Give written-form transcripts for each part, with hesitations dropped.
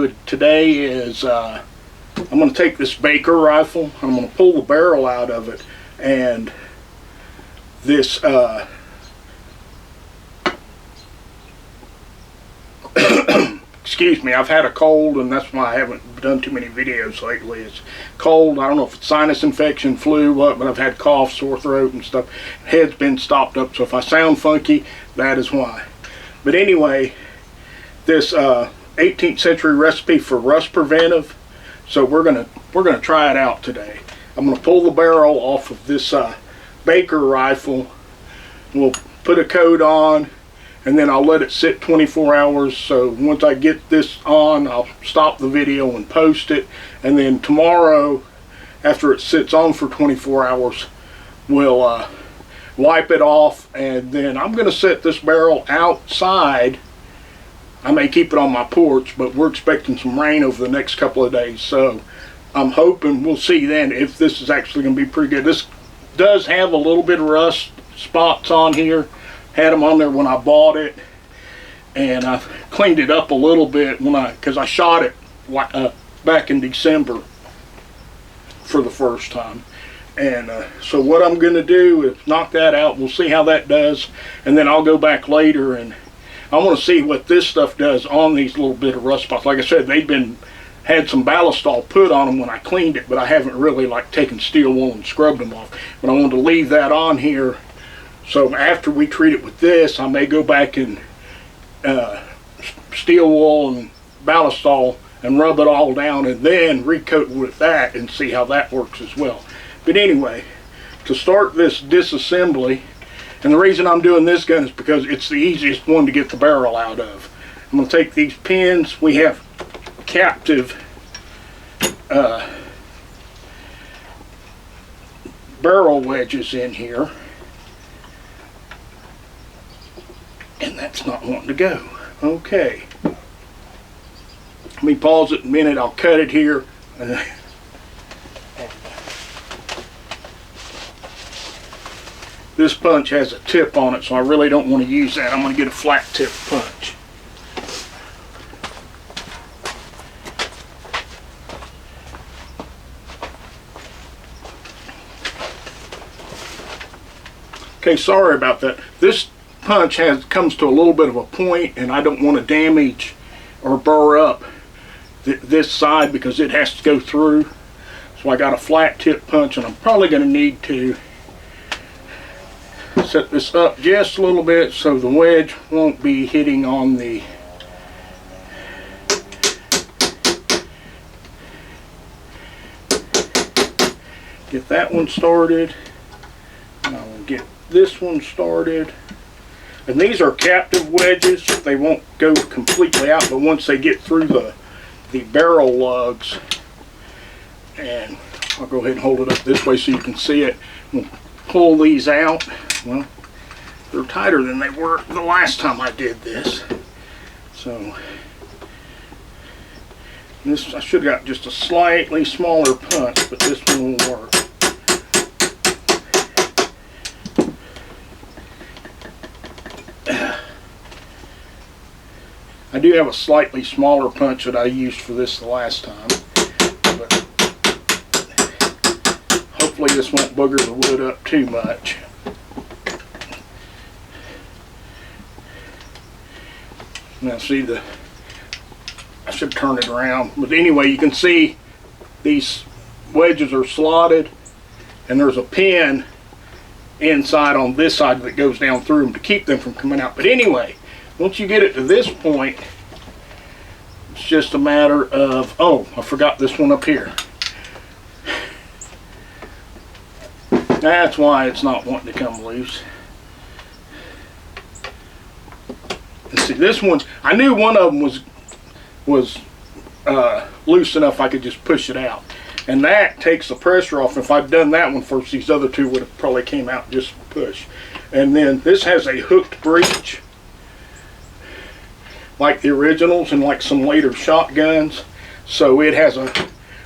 do today is I'm going to take this Baker rifle, I'm going to pull the barrel out of it, and this excuse me, I've had a cold, and that's why I haven't done too many videos lately. It's cold. I don't know if it's sinus infection, flu, what, but I've had cough, sore throat and stuff. Head's been stopped up, so if I sound funky, that is why. But anyway, this 18th century recipe for rust preventive. So we're gonna try it out today. I'm gonna pull the barrel off of this Baker rifle. We'll put a coat on, and then I'll let it sit 24 hours. So once I get this on, I'll stop the video and post it. And then tomorrow, after it sits on for 24 hours, we'll wipe it off. And then I'm going to set this barrel outside. I may keep it on my porch, but we're expecting some rain over the next couple of days. So I'm hoping we'll see then if this is actually going to be pretty good. This does have a little bit of rust spots on here. Had them on there when I bought it, and I cleaned it up a little bit because I shot it back in December for the first time. And so what I'm going to do is knock that out. We'll see how that does, and then I'll go back later and I want to see what this stuff does on these little bit of rust spots. Like I said, had some ballistol put on them when I cleaned it, but I haven't really taken steel wool and scrubbed them off. But I wanted to leave that on here. So after we treat it with this, I may go back and steel wool and ballistol and rub it all down, and then recoat with that and see how that works as well. But anyway, to start this disassembly, and the reason I'm doing this gun is because it's the easiest one to get the barrel out of. I'm going to take these pins. We have captive barrel wedges in here. And that's not wanting to go. Okay. Let me pause it a minute. I'll cut it here. This punch has a tip on it, so I really don't want to use that. I'm going to get a flat tip punch. Okay, sorry about that. This punch comes to a little bit of a point, and I don't want to damage or burr up this side because it has to go through. So I got a flat tip punch, and I'm probably going to need to set this up just a little bit so the wedge won't be hitting on the get that one started, and I will get this one started. And these are captive wedges. They won't go completely out, but once they get through the barrel lugs, and I'll go ahead and hold it up this way so you can see it. We'll pull these out. Well, they're tighter than they were the last time I did this. So this, I should have got just a slightly smaller punch, but this one will work. I do have a slightly smaller punch that I used for this the last time, but hopefully this won't booger the wood up too much. Now see, I should turn it around, but anyway, you can see these wedges are slotted, and there's a pin inside on this side that goes down through them to keep them from coming out. But anyway, once you get it to this point, it's just a matter of, oh, I forgot this one up here. That's why it's not wanting to come loose. And see, this one, I knew one of them was loose enough I could just push it out. And that takes the pressure off. If I'd done that one first, these other two would have probably came out just push. And then this has a hooked breech, like the originals and like some later shotguns. So it has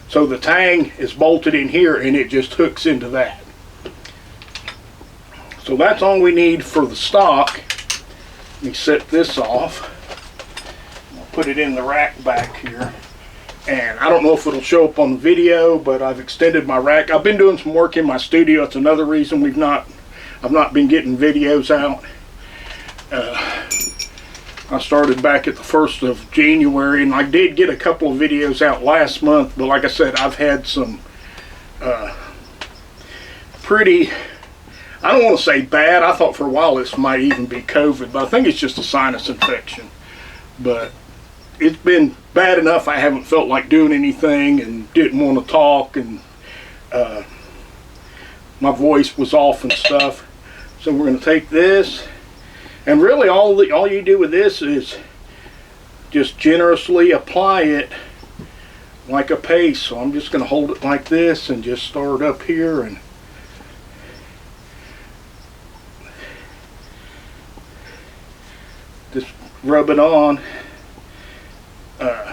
so the tang is bolted in here and it just hooks into that. So that's all we need for the stock. Let me set this off. I'll put it in the rack back here. And I don't know if it'll show up on the video, but I've extended my rack. I've been doing some work in my studio. It's another reason I've not been getting videos out. I started back at the 1st of January, and I did get a couple of videos out last month, but like I said, I've had some pretty, I don't want to say bad. I thought for a while this might even be COVID, but I think it's just a sinus infection. But it's been bad enough I haven't felt like doing anything and didn't want to talk, and my voice was off and stuff. So we're going to take this, and really all you do with this is just generously apply it like a paste. So I'm just going to hold it like this and just start up here and just rub it on.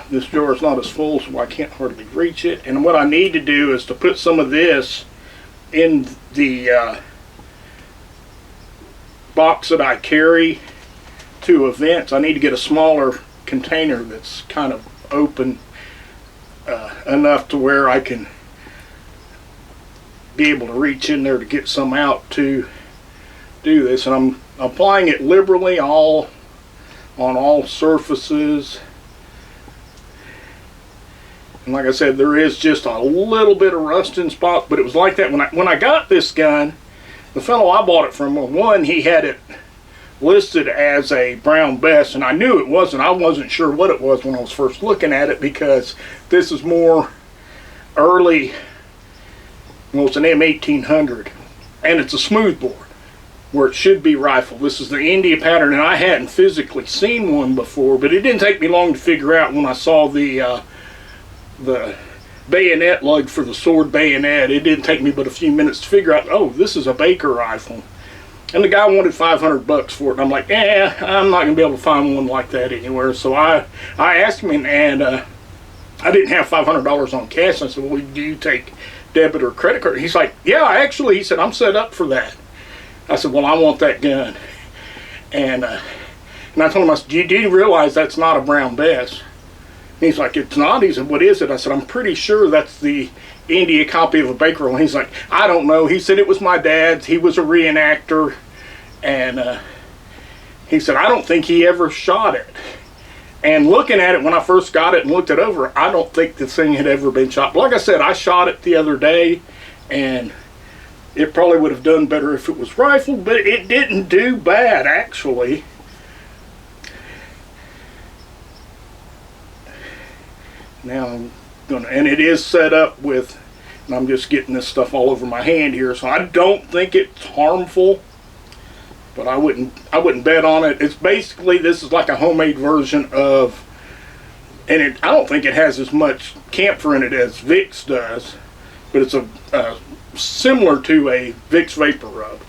This jar is not as full, so I can't hardly reach it. And what I need to do is to put some of this in the box that I carry to events. I need to get a smaller container that's kind of open enough to where I can be able to reach in there to get some out to do this. And I'm applying it liberally on all surfaces. And like I said, there is just a little bit of rust in spots, but it was like that when I got this gun. The fellow I bought it from, one, he had it listed as a brown bess, and I knew it wasn't. I wasn't sure what it was when I was first looking at it, because this is more early, well, it's an M1800, and it's a smoothbore, where it should be rifle. This is the India pattern, and I hadn't physically seen one before, but it didn't take me long to figure out when I saw the bayonet lug for the sword bayonet. It didn't take me but a few minutes to figure out, oh, this is a Baker rifle. And the guy wanted $500 for it, and I'm like, I'm not gonna be able to find one like that anywhere. So I asked him, and I didn't have $500 on cash. I said, well, do you take debit or credit card? He's like, yeah, actually, he said, I'm set up for that. I said, well, I want that gun. And I told him, I said, do you realize that's not a brown bess? He's like, it's not. He said, what is it? I said, I'm pretty sure that's the India copy of a Baker one. He's like, I don't know. He said it was my dad's. He was a reenactor. And he said, I don't think he ever shot it. And looking at it when I first got it and looked it over, I don't think the thing had ever been shot. But like I said, I shot it the other day, and it probably would have done better if it was rifled, but it didn't do bad, actually. Now I'm gonna, and it is set up with, and I'm just getting this stuff all over my hand here, so I don't think it's harmful, but I wouldn't bet on it. It's basically, this is like a homemade version of, and I don't think it has as much camphor in it as Vicks does, but it's similar to a Vicks Vapor Rub.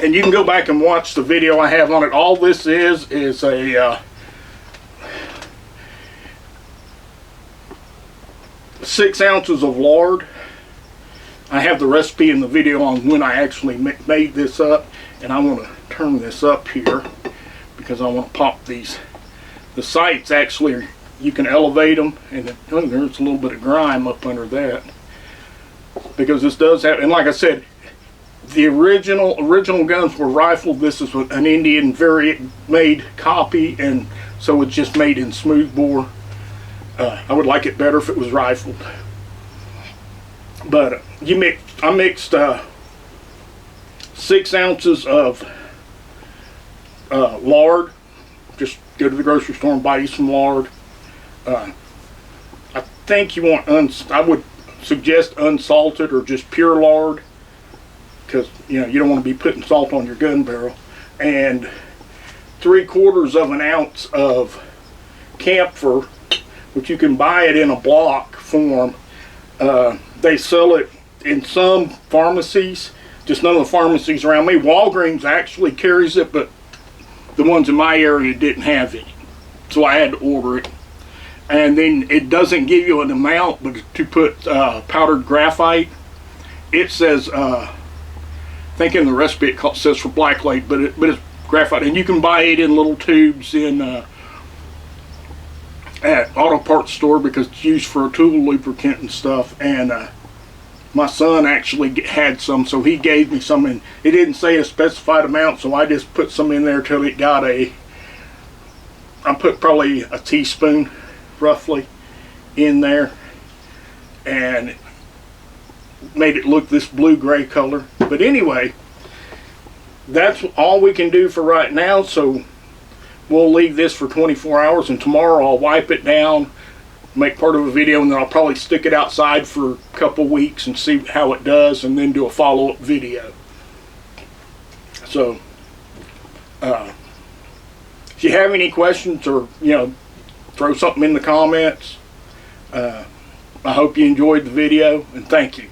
And you can go back and watch the video I have on it. All this is a 6 ounces of lard. I have the recipe in the video on when I actually made this up, and I want to turn this up here because I want to pop these. The sights, actually, you can elevate them, and there's a little bit of grime up under that, because this does have, and like I said, the original guns were rifled. This is an Indian made copy, and so it's just made in smoothbore. I would like it better if it was rifled. But I mixed 6 ounces of lard. Just go to the grocery store and buy you some lard. I think you want, I would suggest unsalted or just pure lard, because you don't want to be putting salt on your gun barrel. And 3/4 of an ounce of camphor, which you can buy it in a block form. They sell it in some pharmacies, just none of the pharmacies around me. Walgreens actually carries it, but the ones in my area didn't have any, so I had to order it. And then it doesn't give you an amount, but to put powdered graphite, it says, I think in the recipe it says for blacklight, but it's graphite, and you can buy it in little tubes in at auto parts store because it's used for a tool lubricant and stuff. And my son actually had some, so he gave me some, and it didn't say a specified amount, so I just put some in there till it got I put probably a teaspoon roughly in there, and made it look this blue-gray color. But anyway, that's all we can do for right now, so we'll leave this for 24 hours, and tomorrow I'll wipe it down, make part of a video, and then I'll probably stick it outside for a couple weeks and see how it does, and then do a follow-up video. So if you have any questions, or throw something in the comments. I hope you enjoyed the video, and thank you.